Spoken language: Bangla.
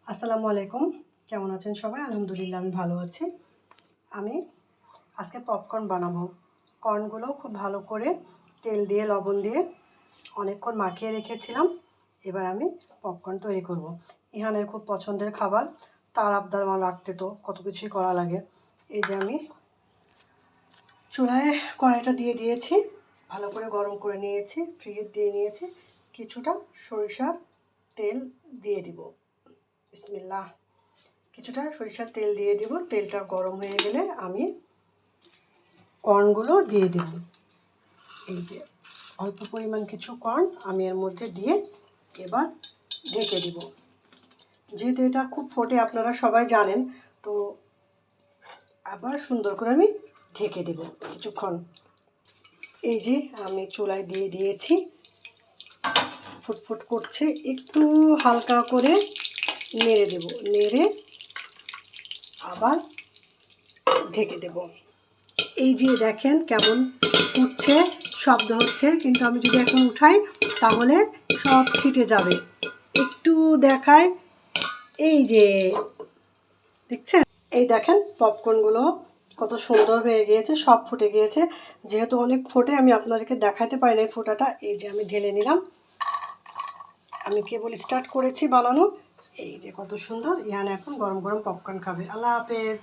আসসালামু আলাইকুম, কেমন আছেন সবাই? আলহামদুলিল্লাহ আমি ভালো আছি। আমি আজকে পপকর্ন বানাবো। কর্নগুলো খুব ভালো করে তেল দিয়ে লবণ দিয়ে অনেকক্ষণ মাখিয়ে রেখেছিলাম। এবার আমি পপকর্ন তৈরি করব। ইহানের খুব পছন্দের খাবার, তার আবদার আমার রাখতে তো কত কিছুই করা লাগে। এই যে আমি চুলায় কড়াইটা দিয়ে দিয়েছি, ভালো করে গরম করে নিয়েছি, ফ্রিজ দিয়ে নিয়েছি। কিছুটা সরিষার তেল দিয়ে দিব। বিসমিল্লাহ। কিছুটা সরিষার তেল দিয়ে দিব। তেলটা গরম হয়ে গেলে আমি কর্নগুলো দিয়ে দেব। এই যে অল্প পরিমাণ কিছু কর্ন আমি এর মধ্যে দিয়ে এবার ঢেকে দিব। যেহেতু এটা খুব ফোটে আপনারা সবাই জানেন, তো আবার সুন্দর করে আমি ঢেকে দেব কিছুক্ষণ। এই যে আমি চুলায় দিয়ে দিয়েছি, ফুটফুট করছে, একটু হালকা করে নেড়ে দেব, নেড়ে আবার ঢেকে দেব। এই যে দেখেন কেমন ফুটছে, শব্দ হচ্ছে, কিন্তু আমি যদি এখন উঠাই তাহলে সব ছিটে যাবে। একটু দেখায়, এই যে দেখছেন, এই দেখেন পপকর্নগুলো কত সুন্দর হয়ে গিয়েছে, সব ফুটে গিয়েছে। যেহেতু অনেক ফোটে আমি আপনাদেরকে দেখাতে পারি না এই ফোটাটা। এই যে আমি ঢেলে নিলাম, আমি কেবল স্টার্ট করেছি বানানো। এই যে কত সুন্দর, ইয়ান এখন গরম গরম পপকর্ন খাবে। আল্লাহ হাফেজ।